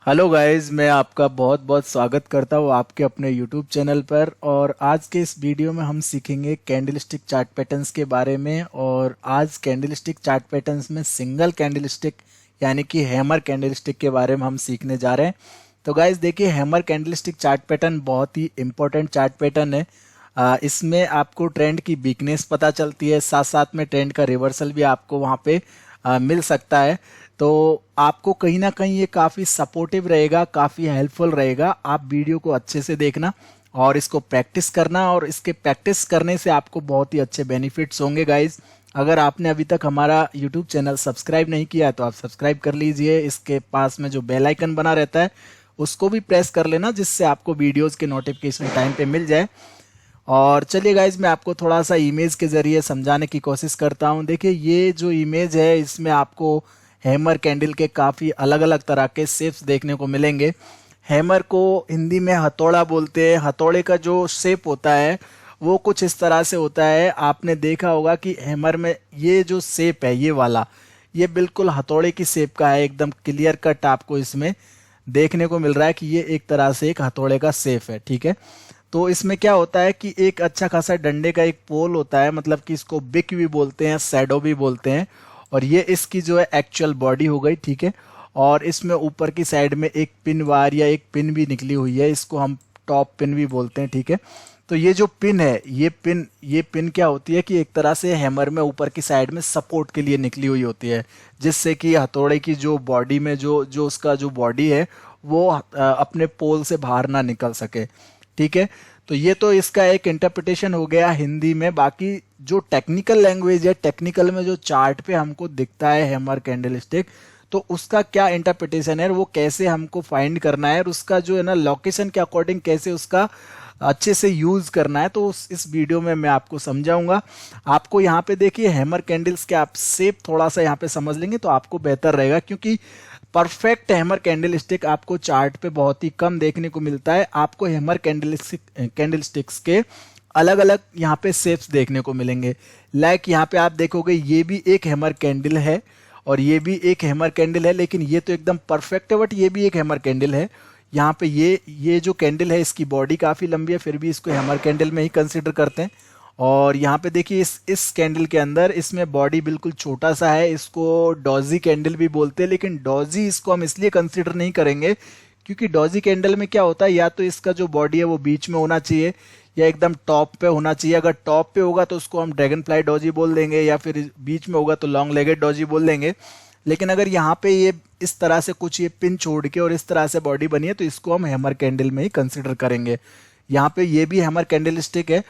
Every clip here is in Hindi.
हेलो गाइस, मैं आपका बहुत बहुत स्वागत करता हूँ आपके अपने यूट्यूब चैनल पर। और आज के इस वीडियो में हम सीखेंगे कैंडलस्टिक चार्ट पैटर्न्स के बारे में। और आज कैंडलस्टिक चार्ट पैटर्न्स में सिंगल कैंडलस्टिक यानी कि हैमर कैंडलस्टिक के बारे में हम सीखने जा रहे हैं। तो गाइस देखिए, हैमर कैंडलस्टिक चार्ट पैटर्न बहुत ही इंपॉर्टेंट चार्ट पैटर्न है। इसमें आपको ट्रेंड की वीकनेस पता चलती है, साथ साथ में ट्रेंड का रिवर्सल भी आपको वहाँ पे मिल सकता है। तो आपको कहीं ना कहीं ये काफ़ी सपोर्टिव रहेगा, काफ़ी हेल्पफुल रहेगा। आप वीडियो को अच्छे से देखना और इसको प्रैक्टिस करना, और इसके प्रैक्टिस करने से आपको बहुत ही अच्छे बेनिफिट्स होंगे गाइज। अगर आपने अभी तक हमारा यूट्यूब चैनल सब्सक्राइब नहीं किया है तो आप सब्सक्राइब कर लीजिए। इसके पास में जो बेल आइकन बना रहता है उसको भी प्रेस कर लेना, जिससे आपको वीडियोज़ के नोटिफिकेशन टाइम पे मिल जाए। और चलिए गाइज, मैं आपको थोड़ा सा इमेज के ज़रिए समझाने की कोशिश करता हूँ। देखिए, ये जो इमेज है इसमें आपको हैमर कैंडल के काफ़ी अलग अलग तरह के शेप्स देखने को मिलेंगे। हैमर को हिंदी में हथौड़ा बोलते हैं। हथौड़े का जो शेप होता है वो कुछ इस तरह से होता है। आपने देखा होगा कि हैमर में ये जो शेप है, ये वाला, ये बिल्कुल हथौड़े की शेप का है। एकदम क्लियर कट आपको इसमें देखने को मिल रहा है कि ये एक तरह से एक हथौड़े का शेप है। ठीक है, तो इसमें क्या होता है कि एक अच्छा खासा डंडे का एक पोल होता है, मतलब कि इसको बिक भी बोलते हैं, शैडो भी बोलते हैं। और ये इसकी जो है एक्चुअल बॉडी हो गई। ठीक है, और इसमें ऊपर की साइड में एक पिन वार या एक पिन भी निकली हुई है, इसको हम टॉप पिन भी बोलते हैं। ठीक है, तो ये जो पिन है, ये पिन क्या होती है कि एक तरह से हैमर में ऊपर की साइड में सपोर्ट के लिए निकली हुई होती है, जिससे कि हथौड़े की जो बॉडी में जो जो उसका जो बॉडी है वो अपने पोल से बाहर ना निकल सके। ठीक है, तो ये तो इसका एक इंटरप्रिटेशन हो गया हिंदी में। बाकी जो टेक्निकल लैंग्वेज है, टेक्निकल में जो चार्ट पे हमको दिखता है हैमर कैंडलस्टिक, तो उसका क्या इंटरप्रिटेशन है, वो कैसे हमको फाइंड करना है, और उसका जो है ना लोकेशन के अकॉर्डिंग कैसे उसका अच्छे से यूज करना है, तो इस वीडियो में मैं आपको समझाऊंगा। आपको यहाँ पे देखिए हैमर कैंडल्स के आप शेप थोड़ा सा यहाँ पे समझ लेंगे तो आपको बेहतर रहेगा, क्योंकि परफेक्ट हैमर कैंडलस्टिक आपको चार्ट पे बहुत ही कम देखने को मिलता है। आपको हैमर कैंडलस्टिक्स के अलग अलग यहाँ पे शेप्स देखने को मिलेंगे। लाइक यहाँ पे आप देखोगे ये भी एक हैमर कैंडल है और ये भी एक हैमर कैंडल है, लेकिन ये तो एकदम परफेक्ट है, बट ये भी एक हैमर कैंडल है। यहाँ पे ये जो कैंडल है इसकी बॉडी काफ़ी लंबी है, फिर भी इसको हैमर कैंडल में ही कंसिडर करते हैं। और यहाँ पे देखिए इस कैंडल के अंदर इसमें बॉडी बिल्कुल छोटा सा है, इसको डॉजी कैंडल भी बोलते हैं। लेकिन डॉजी इसको हम इसलिए कंसिडर नहीं करेंगे क्योंकि डॉजी कैंडल में क्या होता है, या तो इसका जो बॉडी है वो बीच में होना चाहिए या एकदम टॉप पे होना चाहिए। अगर टॉप पे होगा तो उसको हम ड्रैगन फ्लाई डॉजी बोल देंगे, या फिर बीच में होगा तो लॉन्ग लेगेड डॉजी बोल देंगे। लेकिन अगर यहाँ पे ये इस तरह से कुछ ये पिन छोड़ के और इस तरह से बॉडी बनी है तो इसको हम हैमर कैंडल में ही कंसिडर करेंगे। यहाँ पे ये भी हैमर कैंडल स्टिक है,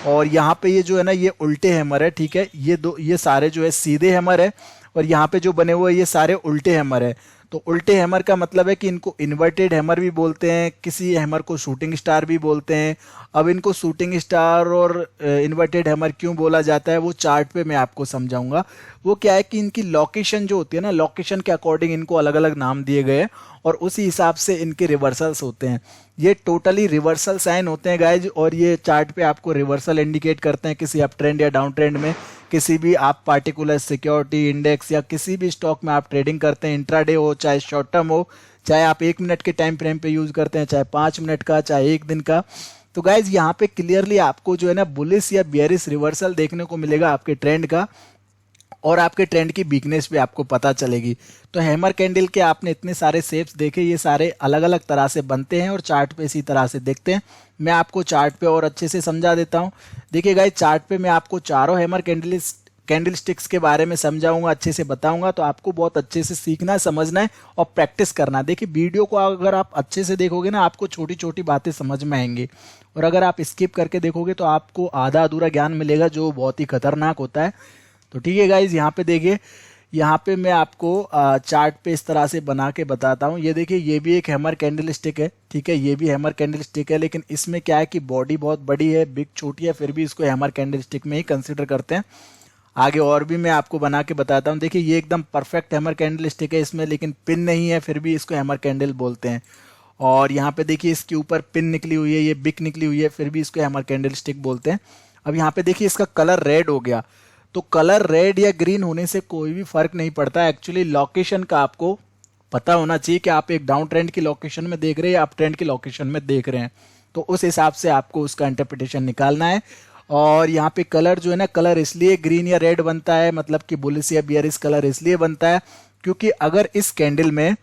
और यहाँ पे ये जो है ना ये उल्टे हैमर है। ठीक है, ये सारे जो है सीधे हैमर है, और यहाँ पे जो बने हुए ये सारे उल्टे हैमर है। तो उल्टे हैमर का मतलब है कि इनको इन्वर्टेड हैमर भी बोलते हैं, किसी हैमर को शूटिंग स्टार भी बोलते हैं। अब इनको शूटिंग स्टार और इन्वर्टेड हैमर क्यों बोला जाता है वो चार्ट पे मैं आपको समझाऊंगा। वो क्या है कि इनकी लोकेशन जो होती है ना, लोकेशन के अकॉर्डिंग इनको अलग अलग नाम दिए गए हैं, और उसी हिसाब से इनके रिवर्सल्स होते हैं। ये टोटली रिवर्सल साइन होते हैं गाइज, और ये चार्ट पे आपको रिवर्सल इंडिकेट करते हैं किसी अप ट्रेंड या डाउन ट्रेंड में। किसी भी आप पार्टिकुलर सिक्योरिटी इंडेक्स या किसी भी स्टॉक में आप ट्रेडिंग करते हैं, इंट्राडे हो चाहे शॉर्ट टर्म हो, चाहे आप 1 मिनट के टाइम फ्रेम पे यूज करते हैं, चाहे 5 मिनट का, चाहे 1 दिन का। तो गाइज यहाँ पे क्लियरली आपको जो है ना बुलिश या बियरिश रिवर्सल देखने को मिलेगा आपके ट्रेंड का, और आपके ट्रेंड की वीकनेस भी आपको पता चलेगी। तो हैमर कैंडल के आपने इतने सारे शेप्स देखे, ये सारे अलग अलग तरह से बनते हैं और चार्ट पे इसी तरह से दिखते हैं। मैं आपको चार्ट पे और अच्छे से समझा देता हूँ। देखिए गाइस, चार्ट पे मैं आपको चारों हैमर कैंडल स्टिक्स के बारे में समझाऊंगा, अच्छे से बताऊंगा। तो आपको बहुत अच्छे से सीखना है, समझना है और प्रैक्टिस करना है। देखिए, वीडियो को अगर आप अच्छे से देखोगे ना, आपको छोटी छोटी बातें समझ में आएंगी, और अगर आप स्किप करके देखोगे तो आपको आधा अधूरा ज्ञान मिलेगा, जो बहुत ही खतरनाक होता है। तो ठीक है गाइज, यहाँ पे देखिए, यहाँ पे मैं आपको चार्ट पे इस तरह से बना के बताता हूँ। ये देखिए, ये भी एक हैमर कैंडल स्टिक है। ठीक है, ये भी हैमर कैंडल स्टिक है, लेकिन इसमें क्या है कि बॉडी बहुत बड़ी है, बिग छोटी है, फिर भी इसको हैमर कैंडल स्टिक में ही कंसिडर करते हैं। आगे और भी मैं आपको बना के बताता हूँ। देखिए, ये एकदम परफेक्ट हैमर कैंडल स्टिक है, इसमें लेकिन पिन नहीं है, फिर भी इसको हैमर कैंडल बोलते हैं। और यहाँ पे देखिए, इसके ऊपर पिन निकली हुई है, ये बिक निकली हुई है, फिर भी इसको हैमर कैंडल स्टिक बोलते हैं। अब यहाँ पे देखिए, इसका कलर रेड हो गया। तो कलर रेड या ग्रीन होने से कोई भी फर्क नहीं पड़ता। एक्चुअली लोकेशन का आपको पता होना चाहिए कि आप एक डाउन ट्रेंड की लोकेशन में देख रहे हैं या अप ट्रेंड की लोकेशन में देख रहे हैं। तो उस हिसाब से आपको उसका इंटरप्रिटेशन निकालना है। और यहाँ पे कलर जो है ना, कलर इसलिए ग्रीन या रेड बनता है, मतलब कि बुलिश या बियरिश कलर इसलिए बनता है क्योंकि अगर इस कैंडल में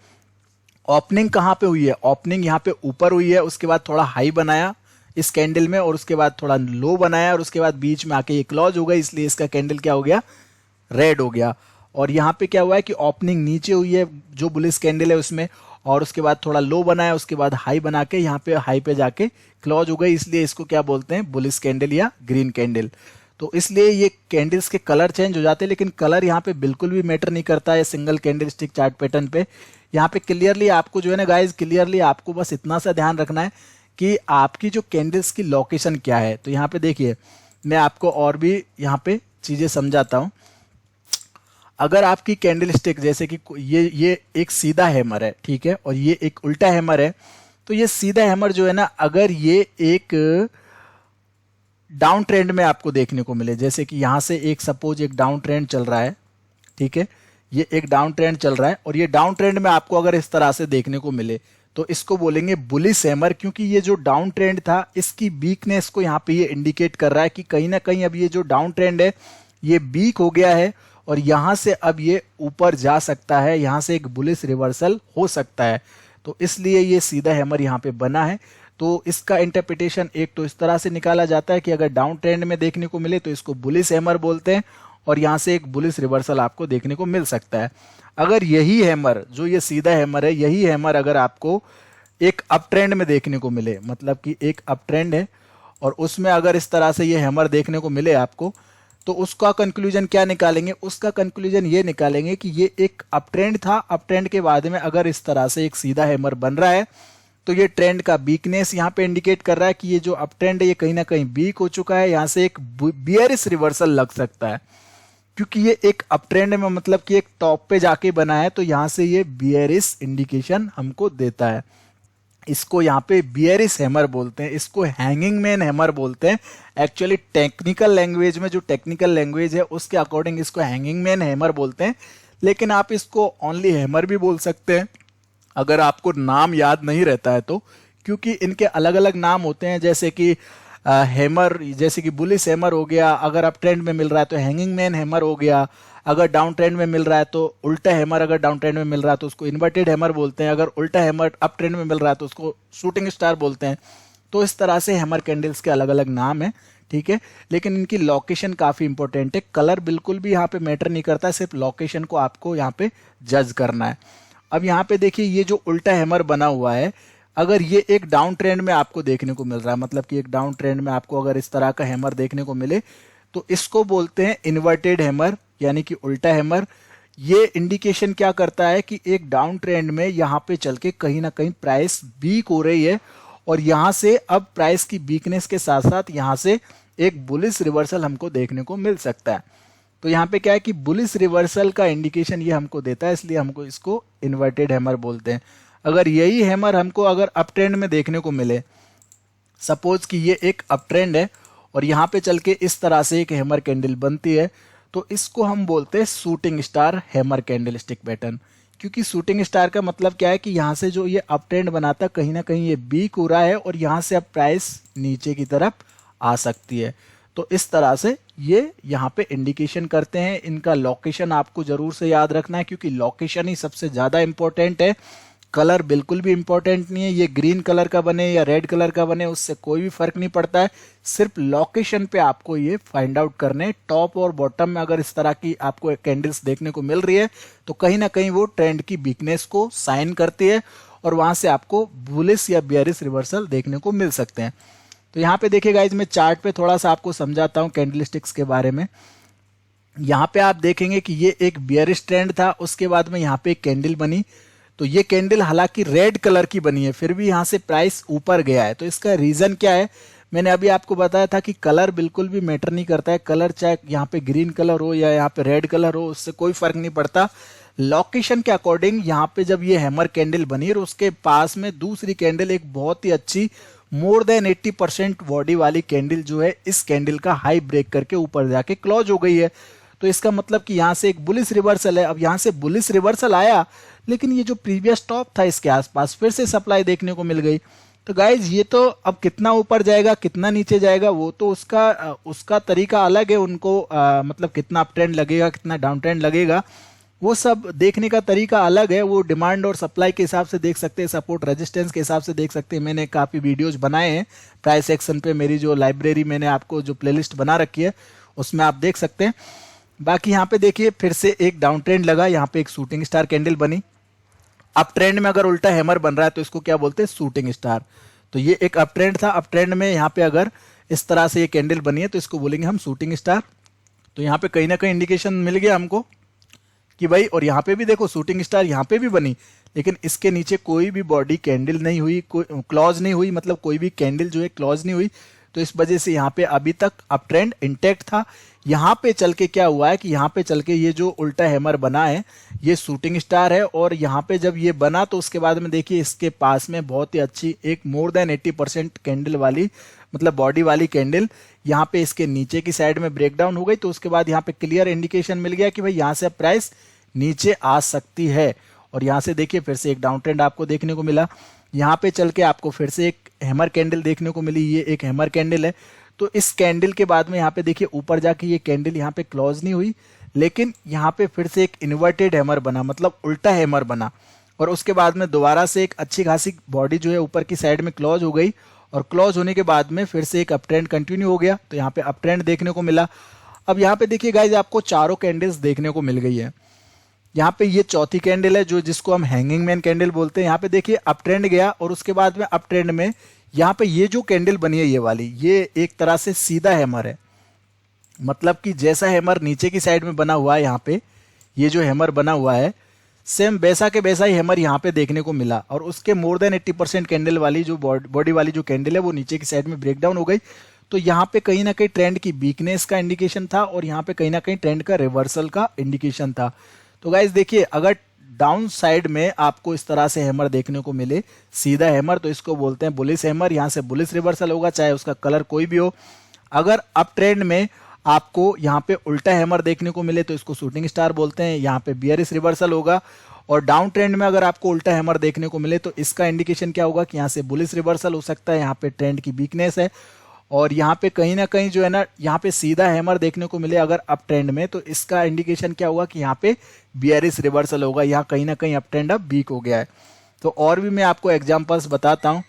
ओपनिंग कहाँ पे हुई है, ओपनिंग यहाँ पे ऊपर हुई है, उसके बाद थोड़ा हाई बनाया इस कैंडल में और उसके बाद थोड़ा लो बनाया और उसके बाद बीच में आके ये क्लोज हो गई, इसलिए इसका कैंडल क्या हो गया, रेड हो गया। और यहाँ पे क्या हुआ है कि ओपनिंग नीचे हुई है जो बुलिश कैंडल है उसमें, और उसके बाद थोड़ा लो बनाया, उसके बाद हाई बना के यहाँ पे हाई पे जाके क्लोज हो गई, इसलिए इसको क्या बोलते हैं, बुलिश कैंडल या ग्रीन कैंडल। तो इसलिए ये कैंडल्स के कलर चेंज हो जाते हैं, लेकिन कलर यहाँ पे बिल्कुल भी मैटर नहीं करता है single candle stick chart pattern पे। यहाँ पे क्लियरली आपको जो है ना गाइज, क्लियरली आपको बस इतना सा ध्यान रखना है कि आपकी जो कैंडल्स की लोकेशन क्या है। तो यहाँ पे देखिए, मैं आपको और भी यहाँ पे चीजें समझाता हूँ। अगर आपकी कैंडल स्टिक जैसे कि ये एक सीधा हैमर है, ठीक है, और ये एक उल्टा हैमर है, तो ये सीधा हैमर जो है ना, अगर ये एक डाउन ट्रेंड में आपको देखने को मिले, जैसे कि यहां से एक सपोज एक डाउन ट्रेंड चल रहा है, ठीक है, ये एक डाउन ट्रेंड चल रहा है और ये डाउन ट्रेंड में आपको अगर इस तरह से देखने को मिले तो इसको बोलेंगे बुलिश हैमर, क्योंकि ये जो डाउन ट्रेंड था इसकी वीकनेस को यहाँ पे ये इंडिकेट कर रहा है कि कहीं ना कहीं अब ये जो डाउन ट्रेंड है ये वीक हो गया है और यहां से अब ये ऊपर जा सकता है, यहां से एक बुलिश रिवर्सल हो सकता है। तो इसलिए ये सीधा हैमर यहाँ पे बना है। तो इसका इंटरप्रिटेशन एक तो इस तरह से निकाला जाता है कि अगर डाउन ट्रेंड में देखने को मिले तो इसको बुलिश हैमर बोलते हैं और यहां से एक बुलिश रिवर्सल आपको देखने को मिल सकता है। अगर यही हैमर, जो ये सीधा हैमर है, यही हैमर अगर आपको एक अप ट्रेंड में देखने को मिले, मतलब कि एक अप ट्रेंड है और उसमें अगर इस तरह से ये हैमर देखने को मिले आपको, तो उसका कंक्लूजन क्या निकालेंगे, उसका कंक्लूजन ये निकालेंगे कि ये एक अप ट्रेंड था, अप ट्रेंड के बाद में अगर इस तरह से एक सीधा हैमर बन रहा है तो ये ट्रेंड का वीकनेस यहाँ पे इंडिकेट कर रहा है कि ये जो अप ट्रेंड है ये कहीं ना कहीं वीक हो चुका है, यहाँ से एक बियरिश रिवर्सल लग सकता है, क्योंकि ये एक अप ट्रेंड में मतलब कि एक टॉप पे जाके बना है, तो यहां से ये बियरिश इंडिकेशन हमको देता है। इसको यहाँ पे बियरिश हैमर बोलते हैं, इसको हैंगिंग मैन हैमर बोलते हैं। एक्चुअली टेक्निकल लैंग्वेज में, जो टेक्निकल लैंग्वेज है उसके अकॉर्डिंग इसको हैंगिंग मैन हैमर बोलते हैं, लेकिन आप इसको ओनली हैमर भी बोल सकते हैं अगर आपको नाम याद नहीं रहता है तो, क्योंकि इनके अलग अलग नाम होते हैं, जैसे कि हैमर, जैसे कि बुलिश हैमर हो गया, अगर अप ट्रेंड में मिल रहा है तो हैंगिंग मैन हैमर हो गया, अगर डाउन ट्रेंड में मिल रहा है तो उल्टा हैमर, अगर डाउन ट्रेंड में मिल रहा है तो उसको इन्वर्टेड हैमर बोलते हैं, अगर उल्टा हैमर अप ट्रेंड में मिल रहा है तो उसको शूटिंग स्टार बोलते हैं। तो इस तरह से हैमर कैंडल्स के अलग अलग नाम है, ठीक है, लेकिन इनकी लोकेशन काफी इंपॉर्टेंट है। कलर बिल्कुल भी यहाँ पे मैटर नहीं करता है, सिर्फ लोकेशन को आपको यहाँ पे जज करना है। अब यहाँ पे देखिए, ये जो उल्टा हैमर बना हुआ है, अगर ये एक डाउन ट्रेंड में आपको देखने को मिल रहा है, मतलब कि एक डाउन ट्रेंड में आपको अगर इस तरह का हैमर देखने को मिले तो इसको बोलते हैं इन्वर्टेड हैमर, यानी कि उल्टा हैमर। ये इंडिकेशन क्या करता है कि एक डाउन ट्रेंड में यहाँ पे चल के कहीं ना कहीं प्राइस वीक हो रही है और यहाँ से अब प्राइस की वीकनेस के साथ साथ यहाँ से एक बुलिश रिवर्सल हमको देखने को मिल सकता है। तो यहाँ पे क्या है कि बुलिश रिवर्सल का इंडिकेशन ये हमको देता है, इसलिए हमको इसको इन्वर्टेड हैमर बोलते हैं। अगर यही हैमर हमको अगर अप ट्रेंड में देखने को मिले, सपोज कि ये एक अप ट्रेंड है और यहाँ पे चल के इस तरह से एक हैमर कैंडल बनती है, तो इसको हम बोलते हैं shooting star hammer candle stick pattern. क्योंकि शूटिंग स्टार का मतलब क्या है कि यहाँ से जो ये अप ट्रेंड बनाता है कहीं ना कहीं ये वीक हो रहा है और यहाँ से अब प्राइस नीचे की तरफ आ सकती है। तो इस तरह से ये यहाँ पे इंडिकेशन करते हैं। इनका लोकेशन आपको जरूर से याद रखना है, क्योंकि लोकेशन ही सबसे ज्यादा इंपॉर्टेंट है। कलर बिल्कुल भी इंपॉर्टेंट नहीं है, ये ग्रीन कलर का बने या रेड कलर का बने उससे कोई भी फर्क नहीं पड़ता है, सिर्फ लोकेशन पे आपको ये फाइंड आउट करने। टॉप और बॉटम में अगर इस तरह की आपको कैंडल्स देखने को मिल रही है तो कहीं ना कहीं वो ट्रेंड की वीकनेस को साइन करती है और वहां से आपको बुलिश या बियरिश रिवर्सल देखने को मिल सकते हैं। तो यहाँ पे देखिए गाइज, मैं चार्ट पे थोड़ा सा आपको समझाता हूँ कैंडल स्टिक्स के बारे में। यहाँ पे आप देखेंगे कि ये एक बियरिश ट्रेंड था, उसके बाद में यहाँ पे एक कैंडल बनी, तो ये कैंडल हालांकि रेड कलर की बनी है, फिर भी यहाँ से प्राइस ऊपर गया है। तो इसका रीजन क्या है, मैंने अभी आपको बताया था कि कलर बिल्कुल भी मैटर नहीं करता है। कलर चाहे यहाँ पे ग्रीन कलर हो या यहाँ पे रेड कलर हो, उससे कोई फर्क नहीं पड़ता। लोकेशन के अकॉर्डिंग यहाँ पे जब ये हैमर कैंडल बनी और उसके पास में दूसरी कैंडल एक बहुत ही अच्छी मोर देन 80% बॉडी वाली कैंडल जो है, इस कैंडल का हाई ब्रेक करके ऊपर जाके क्लोज हो गई है, तो इसका मतलब कि यहाँ से एक बुलिश रिवर्सल है। अब यहाँ से बुलिश रिवर्सल आया, लेकिन ये जो प्रीवियस टॉप था इसके आसपास फिर से सप्लाई देखने को मिल गई। तो गाइज ये तो अब कितना ऊपर जाएगा कितना नीचे जाएगा वो तो उसका तरीका अलग है, उनको मतलब कितना अप ट्रेंड लगेगा कितना डाउन ट्रेंड लगेगा वो सब देखने का तरीका अलग है। वो डिमांड और सप्लाई के हिसाब से देख सकते हैं, सपोर्ट रेजिस्टेंस के हिसाब से देख सकते हैं। मैंने काफ़ी वीडियोस बनाए हैं प्राइस एक्शन पे, मेरी जो लाइब्रेरी मैंने आपको जो प्लेलिस्ट बना रखी है उसमें आप देख सकते हैं। बाकी यहाँ पे देखिए फिर से एक डाउन ट्रेंड लगा, यहाँ पे एक शूटिंग स्टार कैंडल बनी। अप ट्रेंड में अगर उल्टा हैमर बन रहा है तो इसको क्या बोलते हैं, शूटिंग स्टार। तो ये एक अप ट्रेंड था, अप ट्रेंड में यहाँ पे अगर इस तरह से ये कैंडल बनी है तो इसको बोलेंगे हम शूटिंग स्टार। तो यहाँ पे कहीं ना कहीं इंडिकेशन मिल गया हमको कि भाई, और यहाँ पे भी देखो शूटिंग स्टार यहाँ पे भी बनी, लेकिन इसके नीचे कोई भी बॉडी कैंडल नहीं हुई, कोई क्लॉज नहीं हुई, मतलब कोई भी कैंडल जो है क्लॉज नहीं हुई। तो इस वजह से यहाँ पे अभी तक अप ट्रेंड इंटैक्ट था। यहाँ पे चल के क्या हुआ है कि यहाँ पे चल के ये जो उल्टा हैमर बना है ये शूटिंग स्टार है, और यहाँ पे जब ये बना तो उसके बाद में देखिए इसके पास में बहुत ही अच्छी एक मोर देन 80% कैंडल वाली मतलब बॉडी वाली कैंडल यहाँ पे इसके नीचे की साइड में ब्रेकडाउन हो गई। तो उसके बाद यहाँ पे क्लियर इंडिकेशन मिल गया कि भाई यहाँ से प्राइस नीचे आ सकती है। और यहाँ से देखिए फिर से एक डाउन ट्रेंड आपको देखने को मिला, यहाँ पे चल के आपको फिर से एक हैमर कैंडल देखने को मिली, ये एक हैमर कैंडल है। तो इस कैंडल के बाद में यहाँ पे देखिए ऊपर जाके ये कैंडल यहाँ पे क्लोज नहीं हुई, लेकिन यहाँ पे फिर से एक इन्वर्टेड हैमर बना, मतलब उल्टा हैमर बना। और उसके बाद में दोबारा से एक अच्छी खासी बॉडी जो है ऊपर की साइड में क्लोज हो गई, और क्लोज होने के बाद में फिर से एक अप ट्रेंड कंटिन्यू हो गया। तो यहाँ पे अप ट्रेंड देखने को मिला। अब यहाँ पे देखिए गाइज आपको चारों कैंडल्स देखने को मिल गई है। यहाँ पे ये चौथी कैंडल है जो जिसको हम हैंगिंग मैन कैंडल बोलते हैं। यहाँ पे देखिए अप ट्रेंड गया, और उसके बाद में अप ट्रेंड में यहाँ पे ये जो कैंडल बनी है ये वाली, ये एक तरह से सीधा हैमर है, मतलब कि जैसा हैमर नीचे की साइड में बना हुआ है यहाँ पे, ये जो हैमर बना हुआ है सेम वैसा के वैसा ही हैमर यहाँ पे देखने को मिला। और उसके मोर देन 80% कैंडल वाली जो बॉडी वाली जो कैंडल है वो नीचे की साइड में ब्रेकडाउन हो गई। तो यहाँ पे कहीं ना कहीं ट्रेंड की वीकनेस का इंडिकेशन था, और यहाँ पे कहीं ना कहीं ट्रेंड का रिवर्सल का इंडिकेशन था। तो गाइज देखिए अगर डाउन साइड में आपको इस तरह से हैमर देखने को मिले सीधा हैमर, तो इसको बोलते हैं बुलिश हैमर। यहाँ से बुलिश रिवर्सल होगा, चाहे उसका कलर कोई भी हो। अगर अप ट्रेंड में आपको यहाँ पे उल्टा हैमर देखने को मिले तो इसको शूटिंग स्टार बोलते हैं, यहाँ पे बियरिश रिवर्सल होगा। और डाउन ट्रेंड में अगर आपको उल्टा हैमर देखने को मिले तो इसका इंडिकेशन क्या होगा कि यहाँ से बुलिश रिवर्सल हो सकता है, यहाँ पे ट्रेंड की वीकनेस है। और यहाँ पे कहीं ना कहीं जो है ना यहाँ पे सीधा हैमर देखने को मिले अगर अप ट्रेंड में, तो इसका इंडिकेशन क्या होगा कि यहाँ पे बियरिश रिवर्सल होगा, यहाँ कहीं ना कहीं अप ट्रेंड अब वीक हो गया है। तो और भी मैं आपको एग्जांपल्स बताता हूँ।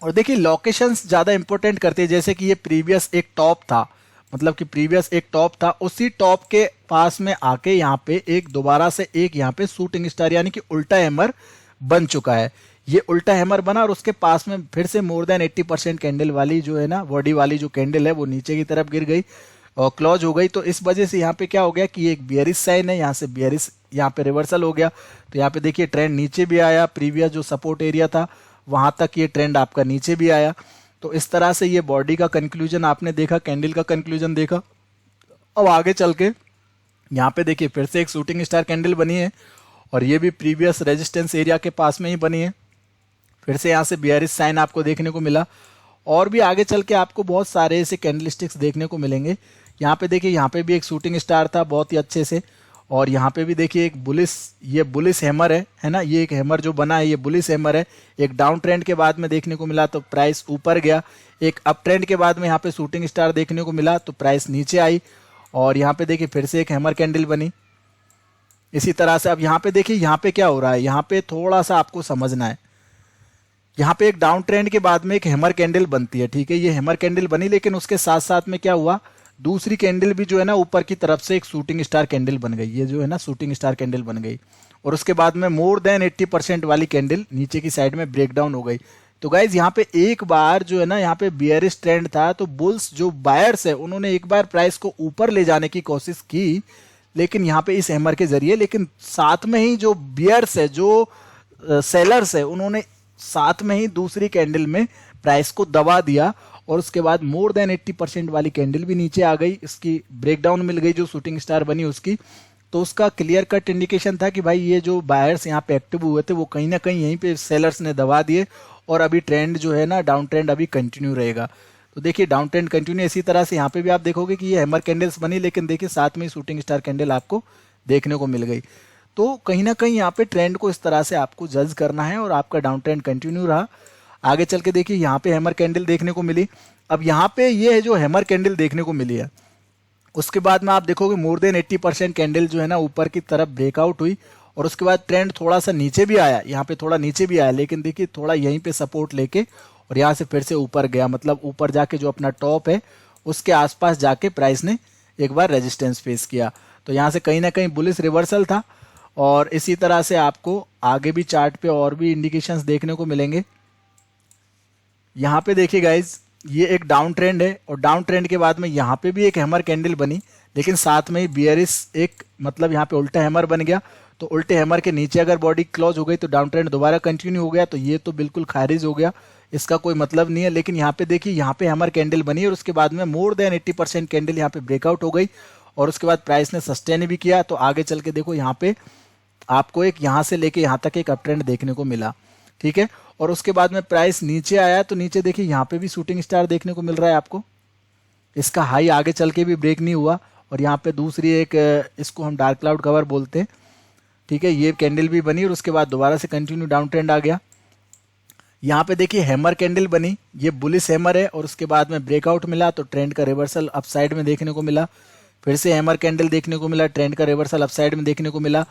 और देखिए लोकेशंस ज़्यादा इंपॉर्टेंट करते हैं, जैसे कि ये प्रीवियस एक टॉप था, मतलब कि प्रीवियस एक टॉप था, उसी टॉप के पास में आके यहाँ पे एक दोबारा से एक यहाँ पे शूटिंग स्टार यानी कि उल्टा हैमर बन चुका है। ये उल्टा हैमर बना और उसके पास में फिर से मोर देन 80% कैंडल वाली जो है ना बॉडी वाली जो कैंडल है वो नीचे की तरफ गिर गई और क्लोज हो गई। तो इस वजह से यहाँ पे क्या हो गया कि ये एक बियरिश साइन है, यहाँ से बियरिश यहाँ पे रिवर्सल हो गया। तो यहाँ पे देखिए ट्रेंड नीचे भी आया, प्रीवियस जो सपोर्ट एरिया था वहां तक ये ट्रेंड आपका नीचे भी आया। तो इस तरह से ये बॉडी का कंक्लूजन आपने देखा, कैंडल का कंक्लूजन देखा। अब आगे चल के यहाँ पे देखिए फिर से एक शूटिंग स्टार कैंडल बनी है और ये भी प्रीवियस रेजिस्टेंस एरिया के पास में ही बनी है। फिर से यहाँ से बियरिश साइन आपको देखने को मिला और भी आगे चल के आपको बहुत सारे ऐसे कैंडल स्टिक्स देखने को मिलेंगे। यहाँ पे देखिए यहाँ पे भी एक शूटिंग स्टार था बहुत ही अच्छे से, और यहाँ पे भी देखिए एक बुलिश, ये बुलिश हैमर है ना, ये एक हैमर जो बना है ये बुलिश हैमर है। एक डाउन ट्रेंड के बाद में देखने को मिला तो प्राइस ऊपर गया, एक अप ट्रेंड के बाद में यहाँ पे शूटिंग स्टार देखने को मिला तो प्राइस नीचे आई, और यहाँ पे देखिए फिर से एक हैमर कैंडल बनी इसी तरह से। अब यहाँ पे देखिए यहाँ पे क्या हो रहा है, यहाँ पे थोड़ा सा आपको समझना है। यहाँ पे एक डाउन ट्रेंड के बाद में एक हैमर कैंडल बनती है, ठीक है, ये हैमर कैंडल बनी, लेकिन उसके साथ साथ में क्या हुआ, दूसरी कैंडल भी जो है ना ऊपर की तरफ से एक शूटिंग स्टार कैंडल बन गई, ये जो है ना शूटिंग स्टार कैंडल बन गई, और उसके बाद में मोर देन 80% वाली कैंडल नीचे की साइड में ब्रेकडाउन हो गई। तो गाइज यहाँ पे एक बार जो है ना यहाँ पे बियरिश ट्रेंड था, तो बुल्स जो बायर्स है उन्होंने एक बार प्राइस को ऊपर ले जाने की कोशिश की, लेकिन यहाँ पे इस हैमर के जरिए, लेकिन साथ में ही जो बियर्स है, जो सेलर्स है, उन्होंने साथ में ही दूसरी कैंडल में प्राइस को दबा दिया, और उसके बाद मोर देन 80% वाली कैंडल भी नीचे आ गई, इसकी ब्रेकडाउन मिल गई जो शूटिंग स्टार बनी उसकी। तो उसका क्लियर कट इंडिकेशन था कि भाई ये जो बायर्स यहाँ पे एक्टिव हुए थे वो कहीं ना कहीं यहीं पे सेलर्स ने दबा दिए, और अभी ट्रेंड जो है ना डाउन ट्रेंड अभी कंटिन्यू रहेगा। तो देखिए डाउन ट्रेंड कंटिन्यू, इसी तरह से यहाँ पे भी आप देखोगे कि ये हैमर कैंडल्स बनी, लेकिन देखिए साथ में शूटिंग स्टार कैंडल आपको देखने को मिल गई। तो कहीं ना कहीं यहाँ पे ट्रेंड को इस तरह से आपको जज करना है और आपका डाउन ट्रेंड कंटिन्यू रहा। आगे चल के देखिए यहाँ पे हैमर कैंडल देखने को मिली। अब यहाँ पे ये है जो हैमर कैंडल देखने को मिली है, उसके बाद में आप देखोगे मोर देन 80% कैंडल जो है ना ऊपर की तरफ ब्रेकआउट हुई और उसके बाद ट्रेंड थोड़ा सा नीचे भी आया, यहाँ पे थोड़ा नीचे भी आया, लेकिन देखिए थोड़ा यहीं पे सपोर्ट लेके और यहाँ से फिर से ऊपर गया, मतलब ऊपर जाके जो अपना टॉप है उसके आसपास जाके प्राइस ने एक बार रेजिस्टेंस फेस किया। तो यहाँ से कहीं ना कहीं बुलिश रिवर्सल था और इसी तरह से आपको आगे भी चार्ट पे और भी इंडिकेशंस देखने को मिलेंगे। यहाँ पे देखिए गाइज, ये एक डाउन ट्रेंड है और डाउन ट्रेंड के बाद में यहाँ पे भी एक हैमर कैंडल बनी, लेकिन साथ में ही बियरिश एक, मतलब यहाँ पे उल्टा हैमर बन गया। तो उल्टे हैमर के नीचे अगर बॉडी क्लोज हो गई तो डाउन ट्रेंड दोबारा कंटिन्यू हो गया, तो ये तो बिल्कुल खारिज हो गया, इसका कोई मतलब नहीं है। लेकिन यहाँ पे देखिए यहाँ पे हैमर कैंडल बनी और उसके बाद में मोर देन 80% कैंडल यहाँ पे ब्रेकआउट हो गई और उसके बाद प्राइस ने सस्टेन भी किया। तो आगे चल के देखो यहाँ पे आपको एक यहाँ से लेके यहाँ तक एक अप ट्रेंड देखने को मिला, ठीक है। और उसके बाद में प्राइस नीचे आया तो नीचे देखिए यहाँ पे भी शूटिंग स्टार देखने को मिल रहा है आपको, इसका हाई आगे चल के भी ब्रेक नहीं हुआ और यहाँ पे दूसरी एक, इसको हम डार्क क्लाउड कवर बोलते हैं, ठीक है, ये कैंडल भी बनी और उसके बाद दोबारा से कंटिन्यू डाउन ट्रेंड आ गया। यहाँ पे देखिए हैमर कैंडल बनी, ये बुलिश हैमर है और उसके बाद में ब्रेकआउट मिला तो ट्रेंड का रिवर्सल अपसाइड में देखने को मिला, फिर से हैमर कैंडल देखने को मिला, ट्रेंड का रिवर्सल अपसाइड में देखने को मिला।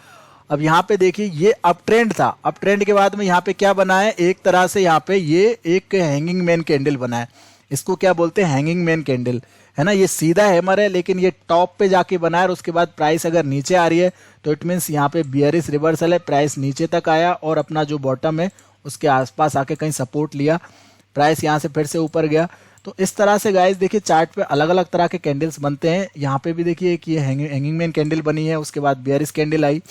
अब यहाँ पे देखिए ये अप ट्रेंड था, अप ट्रेंड के बाद में यहाँ पे क्या बना है, एक तरह से यहाँ पे ये एक हैंगिंग मैन कैंडल बना है, इसको क्या बोलते हैं, हैंगिंग मैन कैंडल, है ना। ये सीधा हैमर है लेकिन ये टॉप पे जाके बना है और उसके बाद प्राइस अगर नीचे आ रही है तो इट मीन्स यहाँ पे बियरिश रिवर्सल है, प्राइस नीचे तक आया और अपना जो बॉटम है उसके आसपास आके कहीं सपोर्ट लिया, प्राइस यहाँ से फिर से ऊपर गया। तो इस तरह से गाइस देखिए चार्ट पे अलग अलग तरह के कैंडल्स बनते हैं। यहाँ पे भी देखिए एक ये हैंगिंग मैन कैंडल बनी है, उसके बाद बियरिश कैंडल आई,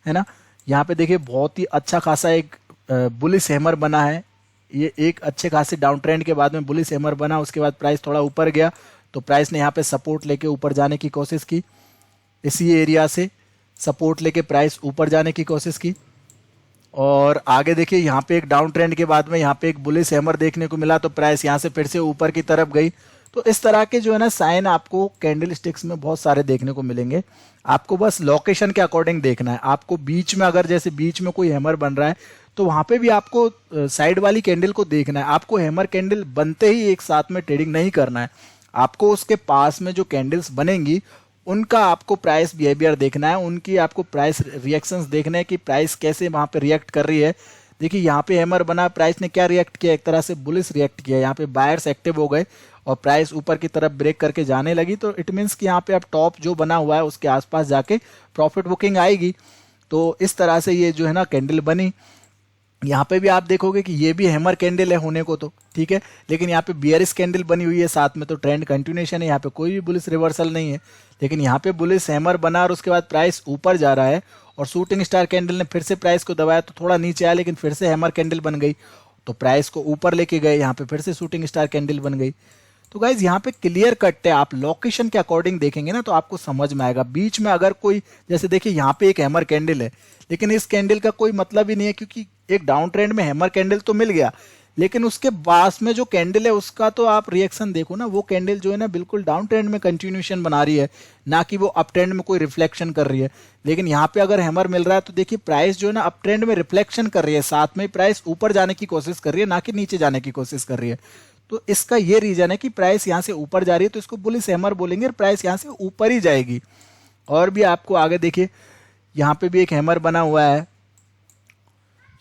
है ना। यहाँ पे देखिए बहुत ही अच्छा खासा एक बुलिश हैमर बना है, ये एक अच्छे खासे डाउन ट्रेंड के बाद में बुलिश हैमर बना, उसके बाद प्राइस थोड़ा ऊपर गया तो प्राइस ने यहाँ पे सपोर्ट लेके ऊपर जाने की कोशिश की, इसी एरिया से सपोर्ट लेके प्राइस ऊपर जाने की कोशिश की और आगे देखिए यहाँ पे एक डाउन ट्रेंड के बाद में यहाँ पे एक बुलिश हैमर देखने को मिला तो प्राइस यहाँ से फिर से ऊपर की तरफ गई। तो इस तरह के जो है ना साइन आपको कैंडल स्टिक्स में बहुत सारे देखने को मिलेंगे, आपको बस लोकेशन के अकॉर्डिंग देखना है। आपको बीच में, अगर जैसे बीच में कोई हैमर बन रहा है तो वहां पे भी आपको साइड वाली कैंडल को देखना है, आपको हैमर कैंडल बनते ही एक साथ में ट्रेडिंग नहीं करना है, आपको उसके पास में जो कैंडल्स बनेंगी उनका आपको प्राइस बिहेवियर देखना है, उनकी आपको प्राइस रिएक्शंस देखना है कि प्राइस कैसे वहां पे रिएक्ट कर रही है। देखिए यहाँ पे हैमर बना, प्राइस ने क्या रिएक्ट किया, एक तरह से बुलिश रिएक्ट किया, यहाँ पे बायर्स एक्टिव हो गए और प्राइस ऊपर की तरफ ब्रेक करके जाने लगी। तो इट मीन्स कि यहाँ पे अब टॉप जो बना हुआ है उसके आसपास जाके प्रॉफिट बुकिंग आएगी। तो इस तरह से ये जो है ना कैंडल बनी। यहाँ पे भी आप देखोगे कि ये भी हैमर कैंडल है होने को तो, ठीक है, लेकिन यहाँ पे बियरिश कैंडल बनी हुई है साथ में, तो ट्रेंड कंटिन्यूएशन है, यहाँ पे कोई भी बुलिश रिवर्सल नहीं है। लेकिन यहाँ पे बुलिश हैमर बना और उसके बाद प्राइस ऊपर जा रहा है और शूटिंग स्टार कैंडल ने फिर से प्राइस को दबाया तो थोड़ा नीचे आया, लेकिन फिर से हैमर कैंडल बन गई तो प्राइस को ऊपर लेके गए, यहाँ पे फिर से शूटिंग स्टार कैंडल बन गई। तो गाइज यहाँ पे क्लियर कट है, आप लोकेशन के अकॉर्डिंग देखेंगे ना तो आपको समझ में आएगा। बीच में अगर कोई, जैसे देखिए यहाँ पे एक हैमर कैंडल है लेकिन इस कैंडल का कोई मतलब ही नहीं है, क्योंकि एक डाउन ट्रेंड में हैमर कैंडल तो मिल गया लेकिन उसके पास में जो कैंडल है उसका तो आप रिएक्शन देखो ना, वो कैंडल जो है ना बिल्कुल डाउन ट्रेंड में कंटिन्यूएशन बना रही है, ना कि वो अप ट्रेंड में कोई रिफ्लेक्शन कर रही है। लेकिन यहाँ पे अगर हैमर मिल रहा है तो देखिए प्राइस जो है ना अप ट्रेंड में रिफ्लेक्शन कर रही है, साथ में प्राइस ऊपर जाने की कोशिश कर रही है, ना कि नीचे जाने की कोशिश कर रही है। तो इसका ये रीजन है कि प्राइस यहाँ से ऊपर जा रही है तो इसको बुलिश हैमर बोलेंगे और प्राइस यहाँ से ऊपर ही जाएगी। और भी आपको आगे देखिए यहाँ पे भी एक हैमर बना हुआ है,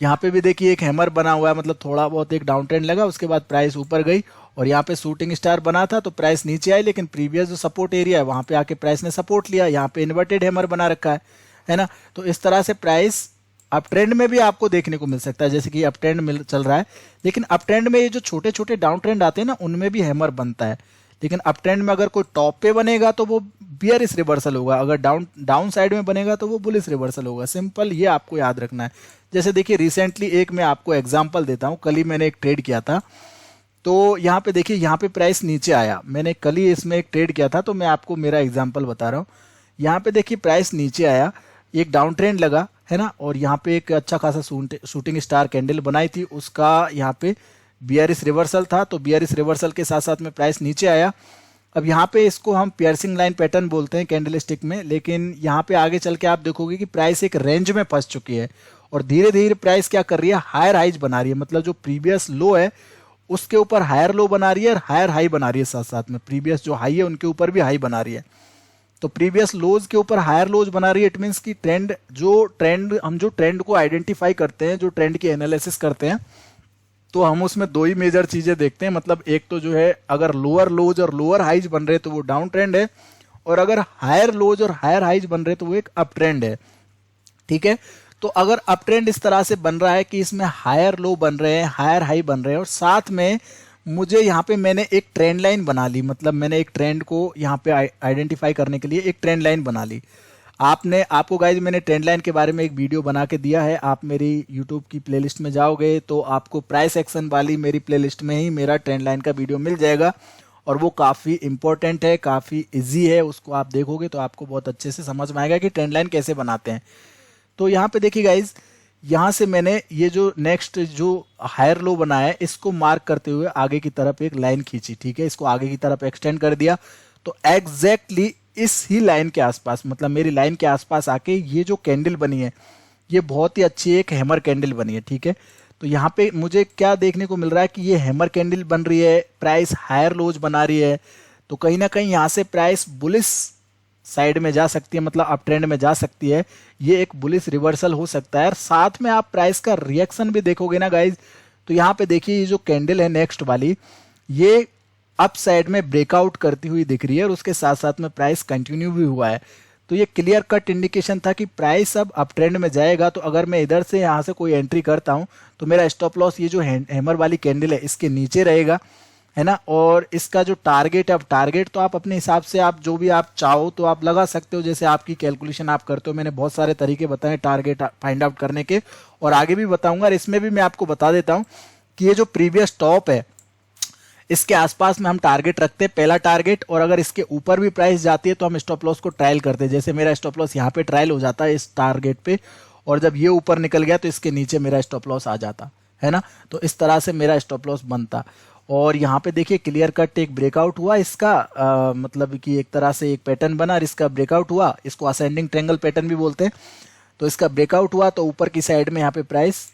यहाँ पे भी देखिए एक हैमर बना हुआ है, मतलब थोड़ा बहुत एक डाउन ट्रेंड लगा, उसके बाद प्राइस ऊपर गई और यहाँ पे शूटिंग स्टार बना था तो प्राइस नीचे आई, लेकिन प्रीवियस जो सपोर्ट एरिया है वहां पे आके प्राइस ने सपोर्ट लिया। यहाँ पे इन्वर्टेड हैमर बना रखा है ना। तो इस तरह से प्राइस अप ट्रेंड में भी आपको देखने को मिल सकता है, जैसे कि अप ट्रेंड चल रहा है, लेकिन अप ट्रेंड में ये जो छोटे छोटे डाउन ट्रेंड आते हैं ना उनमें भी हैमर बनता है। लेकिन अप ट्रेंड में अगर कोई टॉप पे बनेगा तो वो बियरिश रिवर्सल होगा, अगर डाउन साइड में बनेगा तो वो बुलिश रिवर्सल होगा। सिंपल, ये आपको याद रखना है। जैसे देखिए रिसेंटली एक मैं आपको एग्जांपल देता हूँ, कल ही मैंने एक ट्रेड किया था, तो यहाँ पे देखिए यहाँ पे प्राइस नीचे आया, मैंने कल ही इसमें एक ट्रेड किया था तो मैं आपको मेरा एग्जांपल बता रहा हूँ। यहाँ पे देखिए प्राइस नीचे आया, एक डाउन ट्रेंड लगा, है ना, और यहाँ पे एक अच्छा खासा शूटिंग स्टार कैंडल बनाई थी, उसका यहाँ पे बियरिश रिवर्सल था, तो बियरिश रिवर्सल के साथ साथ में प्राइस नीचे आया। अब यहाँ पे इसको हम पियर्सिंग लाइन पैटर्न बोलते हैं कैंडल स्टिक में, लेकिन यहाँ पे आगे चल के आप देखोगे कि प्राइस एक रेंज में फंस चुकी है और धीरे धीरे प्राइस क्या कर रही है, हायर हाइज बना रही है। मतलब जो प्रीवियस लो है उसके ऊपर हायर लो बना रही है और हायर हाई बना रही है, साथ साथ में प्रीवियस जो हाई है उनके ऊपर भी हाई बना रही है। तो प्रीवियस लोज के ऊपर हायर लोज बना रही है। इट मीन्स की हम जो ट्रेंड को आइडेंटिफाई करते हैं, जो ट्रेंड की एनालिसिस करते हैं, तो हम उसमें दो ही मेजर चीजें देखते हैं। मतलब एक तो जो है अगर लोअर लोज और लोअर हाइज बन रहे तो वो डाउन ट्रेंड है, और अगर हायर लोज और हायर हाइज बन रहे तो वो एक अप ट्रेंड है। ठीक है, तो अगर अप ट्रेंड इस तरह से बन रहा है कि इसमें हायर लो बन रहे हैं, हायर हाई बन रहे हैं, और साथ में मुझे यहाँ पे मैंने एक ट्रेंड लाइन बना ली। मतलब मैंने एक ट्रेंड को यहाँ पे आइडेंटिफाई करने के लिए एक ट्रेंड लाइन बना ली। आपको गाइज मैंने ट्रेंड लाइन के बारे में एक वीडियो बना के दिया है। आप मेरी यूट्यूब की प्लेलिस्ट में जाओगे तो आपको प्राइस एक्शन वाली मेरी प्लेलिस्ट में ही मेरा ट्रेंड लाइन का वीडियो मिल जाएगा, और वो काफ़ी इंपॉर्टेंट है, काफ़ी इजी है। उसको आप देखोगे तो आपको बहुत अच्छे से समझ में आएगा कि ट्रेंड लाइन कैसे बनाते हैं। तो यहाँ पे देखिए गाइज, यहाँ से मैंने ये जो नेक्स्ट जो हायर लो बनाया है इसको मार्क करते हुए आगे की तरफ एक लाइन खींची। ठीक है, इसको आगे की तरफ एक्सटेंड कर दिया। तो एग्जैक्टली इस ही लाइन के आसपास, मतलब मेरी लाइन के आसपास आके ये जो कैंडल बनी है ये बहुत ही अच्छी एक हैमर कैंडल बनी है। ठीक है, तो यहाँ पे मुझे क्या देखने को मिल रहा है कि ये हैमर कैंडल बन रही है, प्राइस हायर लोज बना रही है। तो कहीं ना कहीं यहाँ से प्राइस बुलिश साइड में जा सकती है, मतलब अप ट्रेंड में जा सकती है। ये एक बुलिश रिवर्सल हो सकता है। और साथ में आप प्राइस का रिएक्शन भी देखोगे ना गाइज, तो यहाँ पे देखिए ये जो कैंडल है नेक्स्ट वाली, ये अप साइड में ब्रेकआउट करती हुई दिख रही है, और उसके साथ साथ में प्राइस कंटिन्यू भी हुआ है। तो ये क्लियर कट इंडिकेशन था कि प्राइस अब अप ट्रेंड में जाएगा। तो अगर मैं इधर से यहाँ से कोई एंट्री करता हूँ तो मेरा स्टॉप लॉस ये जो हैमर वाली कैंडल है इसके नीचे रहेगा, है ना। और इसका जो टारगेट है, अब टारगेट तो आप अपने हिसाब से आप जो भी आप चाहो तो आप लगा सकते हो, जैसे आपकी कैलकुलेशन आप करते हो। मैंने बहुत सारे तरीके बताए टारगेट फाइंड आउट करने के, और आगे भी बताऊंगा। और इसमें भी मैं आपको बता देता हूँ कि ये जो प्रीवियस टॉप है इसके आसपास में हम टारगेट रखते हैं, पहला टारगेट। और अगर इसके ऊपर भी प्राइस जाती है तो हम स्टॉप लॉस को ट्रायल करते हैं। जैसे मेरा स्टॉप लॉस यहाँ पे ट्रायल हो जाता है इस टारगेट पे, और जब ये ऊपर निकल गया तो इसके नीचे मेरा स्टॉप लॉस आ जाता है ना। तो इस तरह से मेरा स्टॉप लॉस बनता। और यहाँ पे देखिए क्लियर कट एक ब्रेकआउट हुआ इसका, मतलब कि एक तरह से एक पैटर्न बना और इसका ब्रेकआउट हुआ। इसको असेंडिंग ट्रायंगल पैटर्न भी बोलते हैं। तो इसका ब्रेकआउट हुआ तो ऊपर की साइड में यहाँ पे प्राइस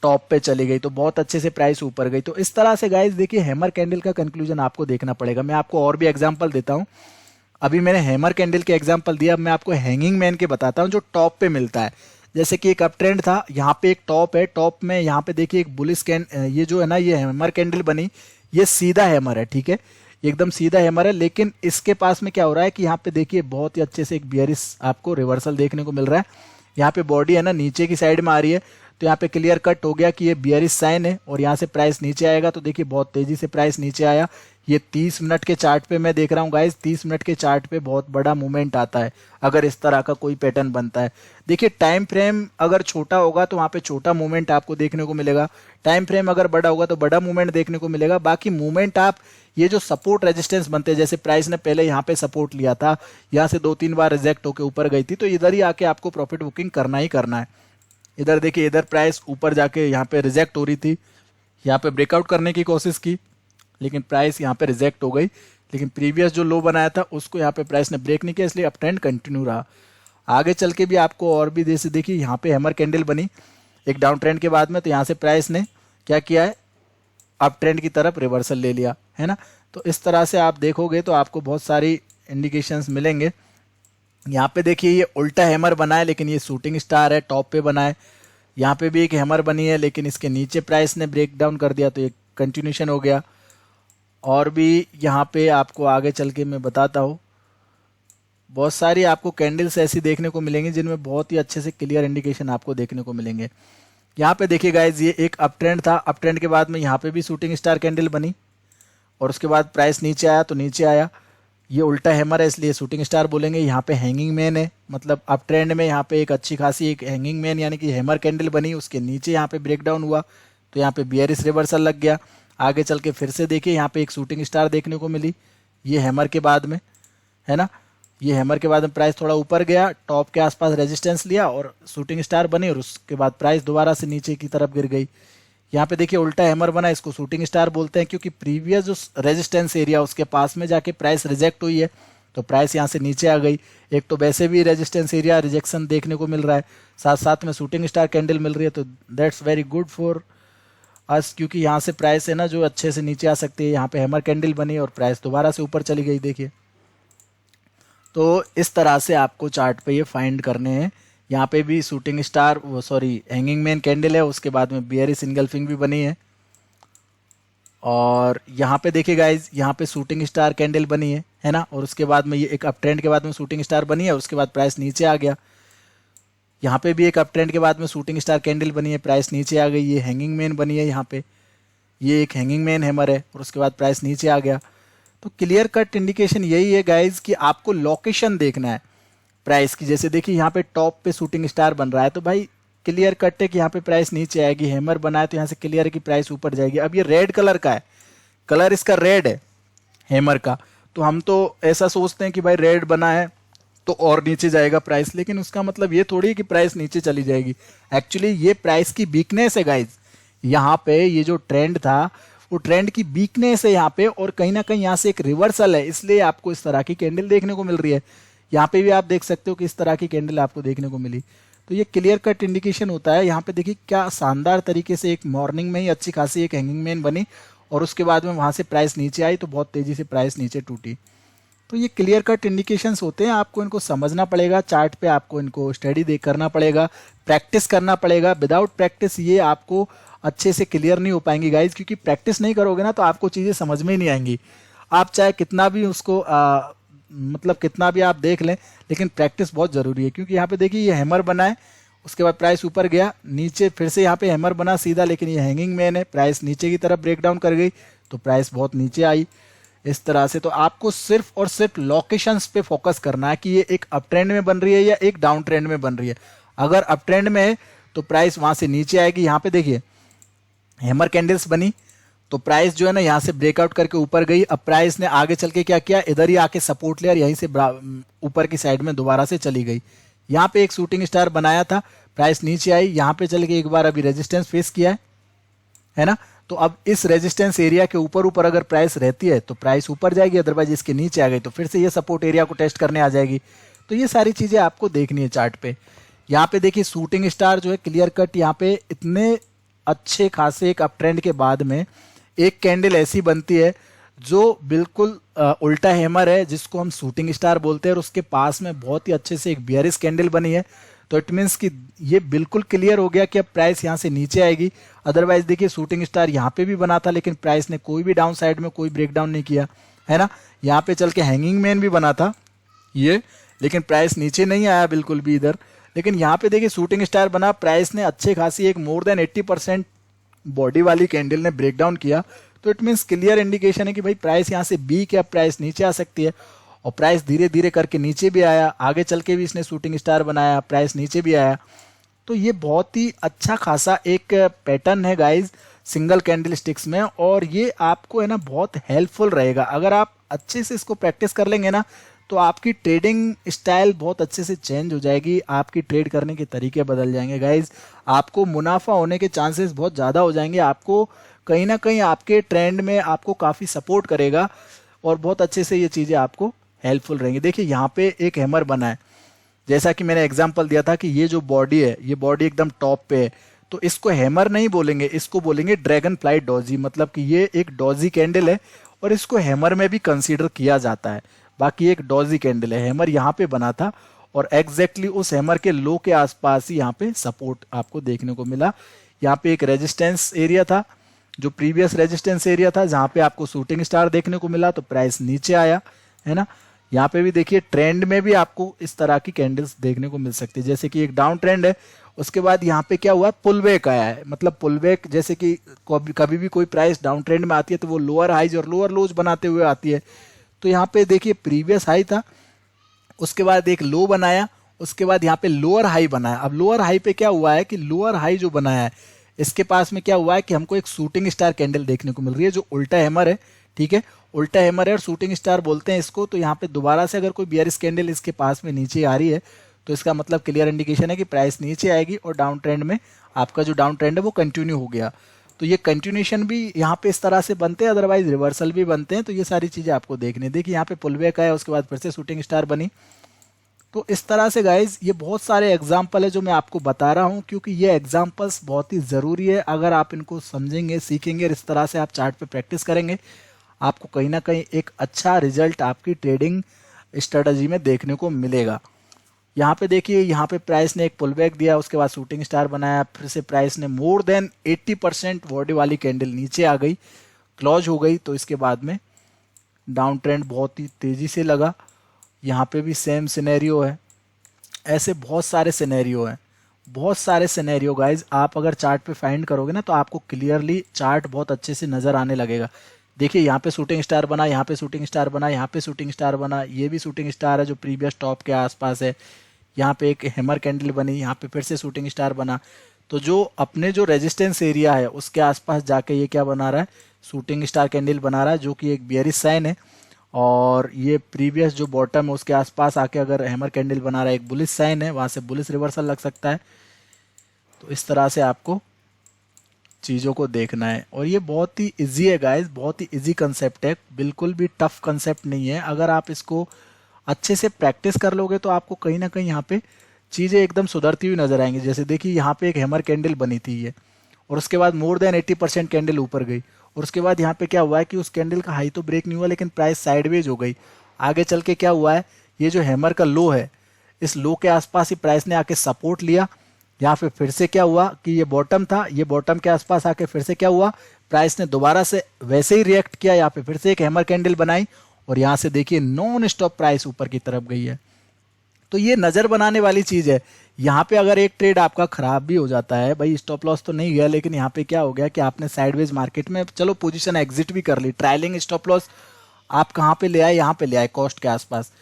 टॉप पे चली गई, तो बहुत अच्छे से प्राइस ऊपर गई। तो इस तरह से गाइस देखिए हैमर कैंडल का कंक्लूजन आपको देखना पड़ेगा। मैं आपको और भी एग्जांपल देता हूं। अभी मैंने हैमर कैंडल के एग्जांपल दिया, अब मैं आपको हैंगिंग मैन के बताता हूं जो टॉप पे मिलता है। जैसे कि एक अप ट्रेंड था, यहाँ पे एक टॉप है, टॉप में यहाँ पे देखिए एक बुलिश ये जो है ना, ये हैमर कैंडल बनी, ये सीधा हैमर है। ठीक है, एकदम सीधा हैमर है। लेकिन इसके पास में क्या हो रहा है कि यहाँ पे देखिए बहुत ही अच्छे से एक बियरिश आपको रिवर्सल देखने को मिल रहा है। यहाँ पे बॉडी है ना नीचे की साइड में आ रही है, तो यहाँ पे क्लियर कट हो गया कि ये बियरिश साइन है, और यहाँ से प्राइस नीचे आएगा। तो देखिए बहुत तेजी से प्राइस नीचे आया। ये 30 मिनट के चार्ट पे मैं देख रहा हूँ गाइस, 30 मिनट के चार्ट पे बहुत बड़ा मूवमेंट आता है अगर इस तरह का कोई पैटर्न बनता है। देखिए टाइम फ्रेम अगर छोटा होगा तो वहाँ पे छोटा मूवमेंट आपको देखने को मिलेगा, टाइम फ्रेम अगर बड़ा होगा तो बड़ा मूवमेंट देखने को मिलेगा। बाकी मूवमेंट आप ये जो सपोर्ट रेजिस्टेंस बनते हैं, जैसे प्राइस ने पहले यहाँ पे सपोर्ट लिया था, यहाँ से 2-3 बार रिजेक्ट होकर ऊपर गई थी, तो इधर ही आके आपको प्रॉफिट बुकिंग करना ही करना है। इधर देखिए, इधर प्राइस ऊपर जाके यहाँ पे रिजेक्ट हो रही थी, यहाँ पे ब्रेकआउट करने की कोशिश की, लेकिन प्राइस यहाँ पे रिजेक्ट हो गई। लेकिन प्रीवियस जो लो बनाया था उसको यहाँ पे प्राइस ने ब्रेक नहीं किया, इसलिए अप ट्रेंड कंटिन्यू रहा। आगे चल के भी आपको और भी जैसे देखिए यहाँ पे हैमर कैंडल बनी एक डाउन ट्रेंड के बाद में, तो यहाँ से प्राइस ने क्या किया है, अप ट्रेंड की तरफ रिवर्सल ले लिया, है ना। तो इस तरह से आप देखोगे तो आपको बहुत सारी इंडिकेशंस मिलेंगे। यहाँ पे देखिए ये उल्टा हैमर बना है, लेकिन ये शूटिंग स्टार है, टॉप पे बना है। यहाँ पे भी एक हैमर बनी है, लेकिन इसके नीचे प्राइस ने ब्रेक डाउन कर दिया, तो ये कंटिन्यूशन हो गया। और भी यहाँ पे आपको आगे चल के मैं बताता हूँ, बहुत सारी आपको कैंडल्स ऐसी देखने को मिलेंगी जिनमें बहुत ही अच्छे से क्लियर इंडिकेशन आपको देखने को मिलेंगे। यहाँ पे देखिए गाइज, ये एक अप ट्रेंड था, अप ट्रेंड के बाद में यहाँ पे भी शूटिंग स्टार कैंडल बनी, और उसके बाद प्राइस नीचे आया तो नीचे आया। ये उल्टा हैमर है इसलिए शूटिंग स्टार बोलेंगे। यहाँ पे हैंगिंग मैन है, मतलब अप ट्रेंड में यहाँ पे एक अच्छी खासी एक हैंगिंग मैन यानी कि हैमर कैंडल बनी, उसके नीचे यहाँ पे ब्रेकडाउन हुआ, तो यहाँ पे बियरिश रिवर्सल लग गया। आगे चल के फिर से देखिए यहाँ पे एक शूटिंग स्टार देखने को मिली, ये हैमर के बाद में, है ना। ये हैमर के बाद में प्राइस थोड़ा ऊपर गया, टॉप के आसपास रेजिस्टेंस लिया और शूटिंग स्टार बनी, और उसके बाद प्राइस दोबारा से नीचे की तरफ गिर गई। यहाँ पे देखिए उल्टा हैमर बना, इसको शूटिंग स्टार बोलते हैं क्योंकि प्रीवियस जो रेजिस्टेंस एरिया उसके पास में जाके प्राइस रिजेक्ट हुई है, तो प्राइस यहाँ से नीचे आ गई। एक तो वैसे भी रेजिस्टेंस एरिया रिजेक्शन देखने को मिल रहा है, साथ साथ में शूटिंग स्टार कैंडल मिल रही है, तो that's very good for us, क्योंकि यहाँ से प्राइस है ना जो अच्छे से नीचे आ सकती है। यहाँ पे हैमर कैंडल बनी और प्राइस दोबारा से ऊपर चली गई देखिए। तो इस तरह से आपको चार्ट पे ये फाइंड करने हैं। यहाँ पे भी shooting star hanging man candle है, उसके बाद में बियरिश इनगल्फिंग भी बनी है। और यहाँ पे देखिए गाइज, यहाँ पे शूटिंग स्टार कैंडल बनी है ना, और उसके बाद में ये एक अप ट्रेंड के बाद में शूटिंग स्टार बनी है और उसके बाद प्राइस नीचे आ गया। यहाँ पे भी एक अप ट्रेंड के बाद में शूटिंग स्टार कैंडल बनी है, प्राइस नीचे आ गई। ये हैंगिंग मैन बनी है, यहाँ पे ये एक हैंगिंग मैन हैमर है और उसके बाद प्राइस नीचे आ गया। तो क्लियर कट इंडिकेशन यही है गाइज कि आपको लोकेशन देखना है प्राइस की। जैसे देखिए यहाँ पे टॉप पे शूटिंग स्टार बन रहा है, तो भाई क्लियर कट है कि यहाँ पे प्राइस नीचे आएगी। हैमर बना है तो यहाँ से क्लियर है कि प्राइस ऊपर जाएगी। अब ये रेड कलर का है, कलर इसका रेड है हैमर का, तो हम तो ऐसा सोचते हैं कि भाई रेड बना है तो और नीचे जाएगा प्राइस, लेकिन उसका मतलब ये थोड़ी है कि प्राइस नीचे चली जाएगी। एक्चुअली ये प्राइस की वीकनेस है गाइज। यहाँ पे ये जो ट्रेंड था वो ट्रेंड की वीकनेस है यहाँ पे, और कहीं ना कहीं यहाँ से एक रिवर्सल है, इसलिए आपको इस तरह की कैंडल देखने को मिल रही है। यहाँ पे भी आप देख सकते हो कि इस तरह की कैंडल आपको देखने को मिली, तो ये क्लियर कट इंडिकेशन होता है। यहाँ पे देखिए क्या शानदार तरीके से एक मॉर्निंग में ही अच्छी खासी एक हैंगिंग मैन बनी और उसके बाद में वहां से प्राइस नीचे आई तो बहुत तेजी से प्राइस नीचे टूटी। तो ये क्लियर कट इंडिकेशंस होते हैं, आपको इनको समझना पड़ेगा। चार्ट पे आपको इनको स्टडी देख करना पड़ेगा, प्रैक्टिस करना पड़ेगा। विदाउट प्रैक्टिस ये आपको अच्छे से क्लियर नहीं हो पाएंगी गाइज, क्योंकि प्रैक्टिस नहीं करोगे ना तो आपको चीज़ें समझ में ही नहीं आएंगी। आप चाहे कितना भी उसको मतलब कितना भी आप देख लें, लेकिन प्रैक्टिस बहुत ज़रूरी है। क्योंकि यहाँ पे देखिए ये हैमर बना है, उसके बाद प्राइस ऊपर गया, नीचे फिर से यहाँ पे हैमर बना सीधा, लेकिन ये हैंगिंग मैन है, प्राइस नीचे की तरफ ब्रेक डाउन कर गई तो प्राइस बहुत नीचे आई इस तरह से। तो आपको सिर्फ और सिर्फ लोकेशंस पे फोकस करना है कि ये एक अप ट्रेंड में बन रही है या एक डाउन ट्रेंड में बन रही है। अगर अप ट्रेंड में है तो प्राइस वहां से नीचे आएगी। यहाँ पे देखिए हैमर कैंडल्स बनी तो प्राइस जो है ना यहाँ से ब्रेकआउट करके ऊपर गई। अब प्राइस ने आगे चल के क्या किया, इधर ही आके सपोर्ट लिया और यहीं से ऊपर की साइड में दोबारा से चली गई। यहाँ पे एक शूटिंग स्टार बनाया था, प्राइस नीचे आई, यहाँ पे चल के एक बार अभी रेजिस्टेंस फेस किया है ना। तो अब इस रेजिस्टेंस एरिया के ऊपर ऊपर अगर प्राइस रहती है तो प्राइस ऊपर जाएगी, अदरवाइज इसके नीचे आ गई तो फिर से ये सपोर्ट एरिया को टेस्ट करने आ जाएगी। तो ये सारी चीजें आपको देखनी है चार्ट पे। यहाँ पे देखिए शूटिंग स्टार जो है क्लियर कट यहाँ पे इतने अच्छे खासे एक अप ट्रेंड के बाद में एक कैंडल ऐसी बनती है जो बिल्कुल उल्टा हैमर है, जिसको हम शूटिंग स्टार बोलते हैं, और उसके पास में बहुत ही अच्छे से एक बियरिश कैंडल बनी है। तो इट मीन्स कि ये बिल्कुल क्लियर हो गया कि अब प्राइस यहाँ से नीचे आएगी। अदरवाइज देखिए शूटिंग स्टार यहाँ पे भी बना था, लेकिन प्राइस ने कोई भी डाउन साइड में कोई ब्रेकडाउन नहीं किया है ना। यहाँ पे चल के हैंगिंग मैन भी बना था ये, लेकिन प्राइस नीचे नहीं आया बिल्कुल भी इधर। लेकिन यहाँ पे देखिए शूटिंग स्टार बना, प्राइस ने अच्छे खासी एक मोर देन 80% बॉडी वाली कैंडल ने ब्रेकडाउन किया। तो इट मीन्स क्लियर इंडिकेशन है कि भाई प्राइस यहाँ से बी के अब प्राइस नीचे आ सकती है, और प्राइस धीरे धीरे करके नीचे भी आया, आगे चल के भी इसने शूटिंग स्टार बनाया, प्राइस नीचे भी आया। तो ये बहुत ही अच्छा खासा एक पैटर्न है गाइज सिंगल कैंडल स्टिक्स में, और ये आपको है ना बहुत हेल्पफुल रहेगा। अगर आप अच्छे से इसको प्रैक्टिस कर लेंगे ना तो आपकी ट्रेडिंग स्टाइल बहुत अच्छे से चेंज हो जाएगी, आपकी ट्रेड करने के तरीके बदल जाएंगे गाइज। आपको मुनाफा होने के चांसेस बहुत ज़्यादा हो जाएंगे, आपको कहीं ना कहीं आपके ट्रेंड में आपको काफ़ी सपोर्ट करेगा और बहुत अच्छे से ये चीज़ें आपको हेल्पफुल रहेंगी। देखिए यहाँ पे एक हैमर बना है, जैसा कि मैंने एग्जांपल दिया था कि ये जो बॉडी है ये बॉडी एकदम टॉप पे है, तो इसको हैमर नहीं बोलेंगे, इसको बोलेंगे ड्रैगन फ्लाई डॉजी। मतलब कि ये एक डॉजी कैंडल है और इसको हैमर में भी कंसीडर किया जाता है। बाकी एक डॉजी कैंडल है, हैमर यहाँ पे बना था और एग्जैक्टली उस हैमर के लो के आसपास ही यहाँ पे सपोर्ट आपको देखने को मिला। यहाँ पे एक रेजिस्टेंस एरिया था, जो प्रीवियस रेजिस्टेंस एरिया था, जहाँ पे आपको शूटिंग स्टार देखने को मिला तो प्राइस नीचे आया है ना। यहाँ पे भी देखिए ट्रेंड में भी आपको इस तरह की कैंडल्स देखने को मिल सकती है, जैसे कि एक डाउन ट्रेंड है, उसके बाद यहाँ पे क्या हुआ, पुल बैक आया है। मतलब पुल बैक जैसे कि कभी भी कोई प्राइस डाउन ट्रेंड में आती है तो वो लोअर हाइज और लोअर लोज बनाते हुए आती है। तो यहाँ पे देखिए प्रीवियस हाई था, उसके बाद एक लो बनाया, उसके बाद यहाँ पे लोअर हाई बनाया। अब लोअर हाई पे क्या हुआ है कि लोअर हाई जो बनाया है इसके पास में क्या हुआ है कि हमको एक शूटिंग स्टार कैंडल देखने को मिल रही है जो उल्टा हैमर है। ठीक है, उल्टा हैमर है और शूटिंग स्टार बोलते हैं इसको। तो यहाँ पे दोबारा से अगर कोई बियरिश कैंडल इसके पास में नीचे आ रही है तो इसका मतलब क्लियर इंडिकेशन है कि प्राइस नीचे आएगी और डाउन ट्रेंड में आपका जो डाउन ट्रेंड है वो कंटिन्यू हो गया। तो ये कंटिन्यूशन भी यहाँ पे इस तरह से बनते हैं, अदरवाइज रिवर्सल भी बनते हैं। तो ये सारी चीज़ें आपको देखनी है। देखिए यहाँ पे पुल बैक आया, उसके बाद फिर से शूटिंग स्टार बनी। तो इस तरह से गाइज ये बहुत सारे एग्जाम्पल है जो मैं आपको बता रहा हूँ, क्योंकि ये एग्जाम्पल्स बहुत ही ज़रूरी है। अगर आप इनको समझेंगे, सीखेंगे, इस तरह से आप चार्ट पे प्रैक्टिस करेंगे, आपको कहीं ना कहीं एक अच्छा रिजल्ट आपकी ट्रेडिंग स्ट्रेटजी में देखने को मिलेगा। यहाँ पे देखिए, यहाँ पे प्राइस ने एक पुल बैक दिया, उसके बाद शूटिंग स्टार बनाया, फिर से प्राइस ने मोर देन 80% बॉडी वाली कैंडल नीचे आ गई, क्लोज हो गई। तो इसके बाद में डाउन ट्रेंड बहुत ही तेज़ी से लगा। यहाँ पे भी सेम सिनेरियो है। ऐसे बहुत सारे सिनेरियो हैं, बहुत सारे सिनेरियो गाइज। आप अगर चार्ट पे फाइंड करोगे ना तो आपको क्लियरली चार्ट बहुत अच्छे से नज़र आने लगेगा। देखिए यहाँ पे शूटिंग स्टार बना, यहाँ पे शूटिंग स्टार बना, यहाँ पे शूटिंग स्टार बना, ये भी शूटिंग स्टार है जो प्रीवियस टॉप के आसपास है। यहाँ पे एक हैमर कैंडल बनी, यहाँ पे फिर से शूटिंग स्टार बना। तो जो अपने जो रेजिस्टेंस एरिया है उसके आसपास जाके ये क्या बना रहा है, शूटिंग स्टार कैंडल बना रहा है, जो कि एक बियरिश साइन है। और ये प्रीवियस जो बॉटम है उसके आसपास आके अगर हैमर कैंडल बना रहा है, एक बुलिश साइन है, वहाँ से बुलिश रिवर्सल लग सकता है। तो इस तरह से आपको चीज़ों को देखना है। और ये बहुत ही इजी है गाइस, बहुत ही इजी कंसेप्ट है, बिल्कुल भी टफ कंसेप्ट नहीं है। अगर आप इसको अच्छे से प्रैक्टिस कर लोगे तो आपको कहीं ना कहीं यहाँ पे चीज़ें एकदम सुधरती हुई नजर आएंगी। जैसे देखिए यहाँ पे एक हैमर कैंडल बनी थी ये, और उसके बाद मोर देन 80% कैंडल ऊपर गई, और उसके बाद यहाँ पे क्या हुआ है कि उस कैंडल का हाई तो ब्रेक नहीं हुआ, लेकिन प्राइस साइडवेज हो गई। आगे चल के क्या हुआ है, ये जो हैमर का लो है, इस लो के आसपास ही प्राइस ने आके सपोर्ट लिया। यहाँ पे फिर से क्या हुआ कि ये बॉटम था, ये बॉटम के आसपास आके फिर से क्या हुआ, प्राइस ने दोबारा से वैसे ही रिएक्ट किया। यहाँ पे फिर से एक हैमर कैंडल बनाई, और यहाँ से देखिए नॉन स्टॉप प्राइस ऊपर की तरफ गई है। तो ये नजर बनाने वाली चीज है। यहाँ पे अगर एक ट्रेड आपका खराब भी हो जाता है, भाई स्टॉप लॉस तो नहीं गया, लेकिन यहाँ पे क्या हो गया कि आपने साइडवेज मार्केट में चलो पोजीशन एग्जिट भी कर ली, ट्रायलिंग स्टॉप लॉस आप कहाँ पे ले आए, यहाँ पे ले आए कॉस्ट के आसपास।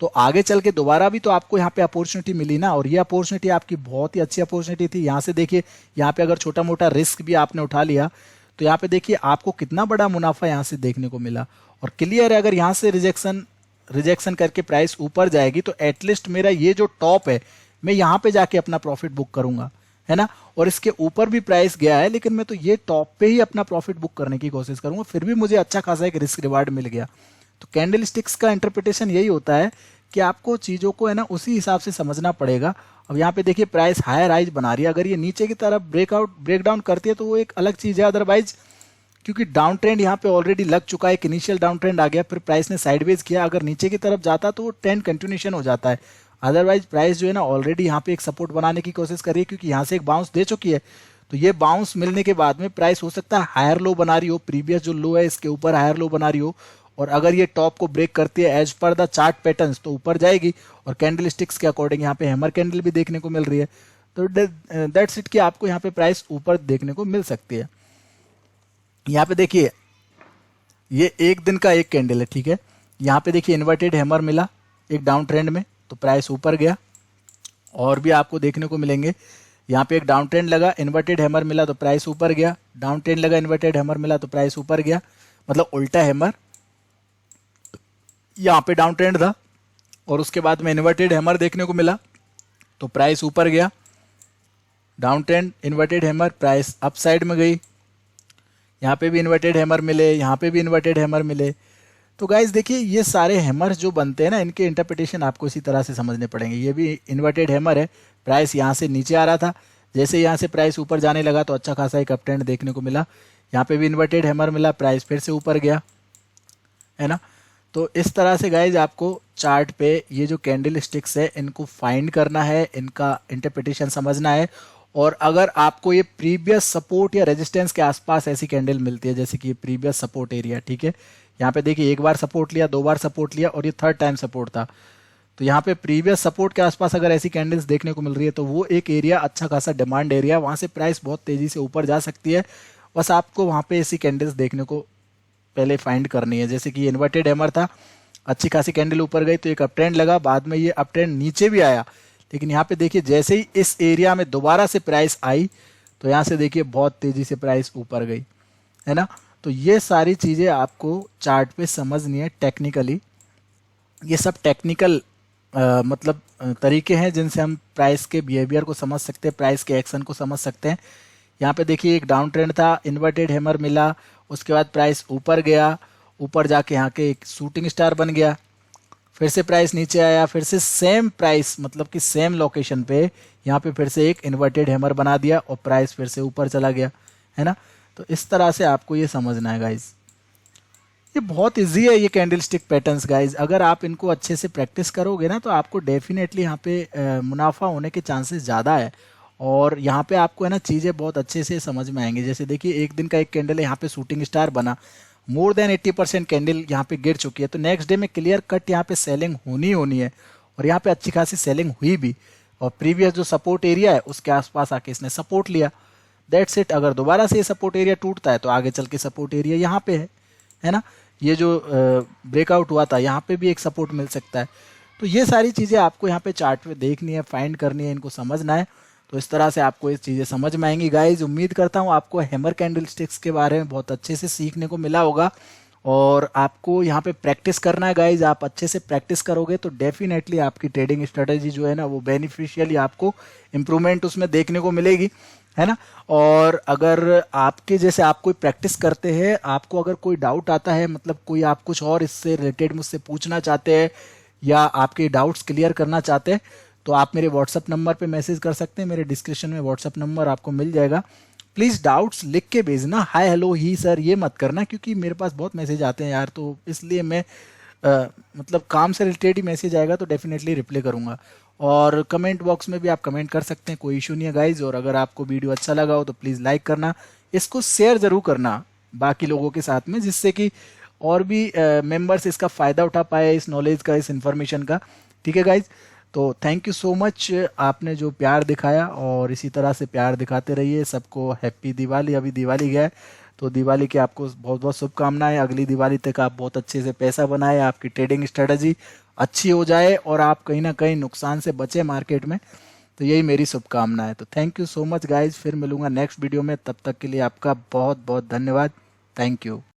तो आगे चल के दोबारा भी तो आपको यहाँ पे अपॉर्चुनिटी मिली ना, और ये अपॉर्चुनिटी आपकी बहुत ही अच्छी अपॉर्चुनिटी थी। यहाँ से देखिए, यहाँ पे अगर छोटा मोटा रिस्क भी आपने उठा लिया तो यहाँ पे देखिए आपको कितना बड़ा मुनाफा यहाँ से देखने को मिला। और क्लियर है, अगर यहाँ से रिजेक्शन करके प्राइस ऊपर जाएगी तो एटलीस्ट मेरा ये जो टॉप है मैं यहाँ पे जाके अपना प्रॉफिट बुक करूंगा, है ना। और इसके ऊपर भी प्राइस गया है, लेकिन मैं तो ये टॉप पे ही अपना प्रॉफिट बुक करने की कोशिश करूंगा, फिर भी मुझे अच्छा खासा एक रिस्क रिवार्ड मिल गया। तो कैंडल स्टिक्स का इंटरप्रिटेशन यही होता है कि आपको चीज़ों को है ना उसी हिसाब से समझना पड़ेगा। अब यहाँ पे देखिए प्राइस हायर हाइज बना रही है, अगर ये नीचे की तरफ ब्रेकडाउन करती है तो वो एक अलग चीज़ है। अदरवाइज क्योंकि डाउन ट्रेंड यहाँ पे ऑलरेडी लग चुका है, एक इनिशियल डाउन ट्रेंड आ गया, फिर प्राइस ने साइडवेज किया, अगर नीचे की तरफ जाता तो वो ट्रेंड कंटिन्यूशन हो जाता है। अदरवाइज प्राइस जो है ना ऑलरेडी यहाँ पे एक सपोर्ट बनाने की कोशिश कर रही है, क्योंकि यहाँ से एक बाउंस दे चुकी है। तो ये बाउंस मिलने के बाद में प्राइस हो सकता है हायर लो बना रही हो, प्रीवियस जो लो है इसके ऊपर हायर लो बना रही हो, और अगर ये टॉप को ब्रेक करती है as per the chart patterns तो ऊपर जाएगी। और कैंडल स्टिक्स के अकॉर्डिंग यहाँ पे हैमर कैंडल भी देखने को मिल रही है। तो दैट्स इट कि आपको यहाँ पे प्राइस ऊपर देखने को मिल सकती है। यहाँ पे देखिए ये एक दिन का एक कैंडल है, ठीक है। यहाँ पे देखिए इन्वर्टेड हैमर मिला एक डाउन ट्रेंड में, तो प्राइस ऊपर गया। और भी आपको देखने को मिलेंगे, यहाँ पे एक डाउन ट्रेंड लगा, इन्वर्टेड हैमर मिला तो प्राइस ऊपर गया, डाउन ट्रेंड लगा, इन्वर्टेड हैमर मिला तो प्राइस ऊपर गया, मतलब उल्टा हैमर। यहाँ पे डाउन ट्रेंड था और उसके बाद में इन्वर्टेड हैमर देखने को मिला तो प्राइस ऊपर गया, down trend, inverted hammer, price up side में गई। यहाँ पे भी इन्वर्टेड हैमर मिले, यहाँ पे भी इन्वर्टेड हैमर मिले। तो गाइज देखिए ये सारे हैमर्स जो बनते हैं ना, इनके इंटरप्रिटेशन आपको इसी तरह से समझने पड़ेंगे। ये भी इन्वर्टेड हैमर है, प्राइस यहाँ से नीचे आ रहा था, जैसे यहाँ से प्राइस ऊपर जाने लगा तो अच्छा खासा एक अप ट्रेंड देखने को मिला। यहाँ पे भी इन्वर्टेड हैमर मिला, प्राइस फिर से ऊपर गया, है ना। तो इस तरह से गाइज आपको चार्ट पे ये जो कैंडल स्टिक्स है इनको फाइंड करना है, इनका इंटरप्रिटेशन समझना है। और अगर आपको ये प्रीवियस सपोर्ट या रेजिस्टेंस के आसपास ऐसी कैंडल मिलती है, जैसे कि ये प्रीवियस सपोर्ट एरिया, ठीक है, यहाँ पे देखिए एक बार सपोर्ट लिया, दो बार सपोर्ट लिया और ये थर्ड टाइम सपोर्ट था। तो यहाँ पे प्रीवियस सपोर्ट के आसपास अगर ऐसी कैंडल्स देखने को मिल रही है तो वो एक एरिया अच्छा खासा डिमांड एरिया, वहाँ से प्राइस बहुत तेजी से ऊपर जा सकती है। बस आपको वहाँ पे ऐसी कैंडल्स देखने को पहले फाइंड करनी है। जैसे कि इन्वर्टेड हैमर था, अच्छी खासी कैंडल ऊपर गई तो एक अप ट्रेंड लगा, बाद में ये अप ट्रेंड नीचे भी आया, लेकिन यहाँ पे देखिए जैसे ही इस एरिया में दोबारा से प्राइस आई तो यहाँ से देखिए बहुत तेजी से प्राइस ऊपर गई, है ना। तो ये सारी चीज़ें आपको चार्ट पे समझनी है टेक्निकली। ये सब टेक्निकल तरीके हैं जिनसे हम प्राइस के बिहेवियर को समझ सकते हैं, प्राइस के एक्शन को समझ सकते हैं। यहाँ पे देखिए एक डाउन ट्रेंड था, इन्वर्टेड हैमर मिला, उसके बाद प्राइस ऊपर गया, ऊपर जाके यहाँ के एक शूटिंग स्टार बन गया, फिर से प्राइस नीचे आया, फिर से सेम प्राइस मतलब कि सेम लोकेशन पे यहाँ पे फिर से एक इन्वर्टेड हैमर बना दिया और प्राइस फिर से ऊपर चला गया, है ना। तो इस तरह से आपको ये समझना है गाइज। ये बहुत इजी है ये कैंडल स्टिक पैटर्न्स गाइज, अगर आप इनको अच्छे से प्रैक्टिस करोगे ना तो आपको डेफिनेटली यहाँ पे मुनाफा होने के चांसेस ज़्यादा है। और यहाँ पे आपको है ना चीज़ें बहुत अच्छे से समझ में आएंगी। जैसे देखिए एक दिन का एक कैंडल है, यहाँ पे शूटिंग स्टार बना, मोर देन 80% कैंडल यहाँ पे गिर चुकी है, तो नेक्स्ट डे में क्लियर कट यहाँ पे सेलिंग होनी है और यहाँ पे अच्छी खासी सेलिंग हुई भी, और प्रीवियस जो सपोर्ट एरिया है उसके आसपास आके इसने सपोर्ट लिया, दैट्स इट। अगर दोबारा से ये सपोर्ट एरिया टूटता है तो आगे चल के सपोर्ट एरिया यहाँ पे है ना। ये जो ब्रेकआउट हुआ था यहाँ पे भी एक सपोर्ट मिल सकता है। तो ये सारी चीज़ें आपको यहाँ पे चार्ट में देखनी है, फाइंड करनी है, इनको समझना है। तो इस तरह से आपको ये चीज़ें समझ में आएंगी गाइज। उम्मीद करता हूँ आपको हैमर कैंडल स्टिक्स के बारे में बहुत अच्छे से सीखने को मिला होगा और आपको यहाँ पे प्रैक्टिस करना है गाइज। आप अच्छे से प्रैक्टिस करोगे तो डेफिनेटली आपकी ट्रेडिंग स्ट्रेटेजी जो है ना वो बेनिफिशियली आपको इम्प्रूवमेंट उसमें देखने को मिलेगी, है ना। और अगर आपके जैसे आप कोई प्रैक्टिस करते हैं, आपको अगर कोई डाउट आता है, मतलब कोई आप कुछ और इससे रिलेटेड मुझसे पूछना चाहते हैं या आपके डाउट्स क्लियर करना चाहते हैं तो आप मेरे व्हाट्सअप नंबर पे मैसेज कर सकते हैं। मेरे डिस्क्रिप्शन में व्हाट्सअप नंबर आपको मिल जाएगा। प्लीज़ डाउट्स लिख के भेजना, हाय हेलो ही सर ये मत करना, क्योंकि मेरे पास बहुत मैसेज आते हैं यार, तो इसलिए मैं मतलब काम से रिलेटेड ही मैसेज आएगा तो डेफिनेटली रिप्लाई करूँगा। और कमेंट बॉक्स में भी आप कमेंट कर सकते हैं, कोई इशू नहीं है गाइज। और अगर आपको वीडियो अच्छा लगा हो तो प्लीज़ लाइक करना, इसको शेयर ज़रूर करना बाकी लोगों के साथ में, जिससे कि और भी मेंबर्स इसका फ़ायदा उठा पाए, इस नॉलेज का, इस इन्फॉर्मेशन का। ठीक है गाइज, तो थैंक यू सो मच, आपने जो प्यार दिखाया और इसी तरह से प्यार दिखाते रहिए। सबको हैप्पी दिवाली। अभी दिवाली गया है तो दिवाली की आपको बहुत बहुत शुभकामनाएं। अगली दिवाली तक आप बहुत अच्छे से पैसा बनाए, आपकी ट्रेडिंग स्ट्रेटजी अच्छी हो जाए और आप कहीं ना कहीं नुकसान से बचे मार्केट में। तो यही मेरी शुभकामना है। तो thank you so much guys, फिर मिलूंगा नेक्स्ट वीडियो में, तब तक के लिए आपका बहुत बहुत धन्यवाद। Thank you.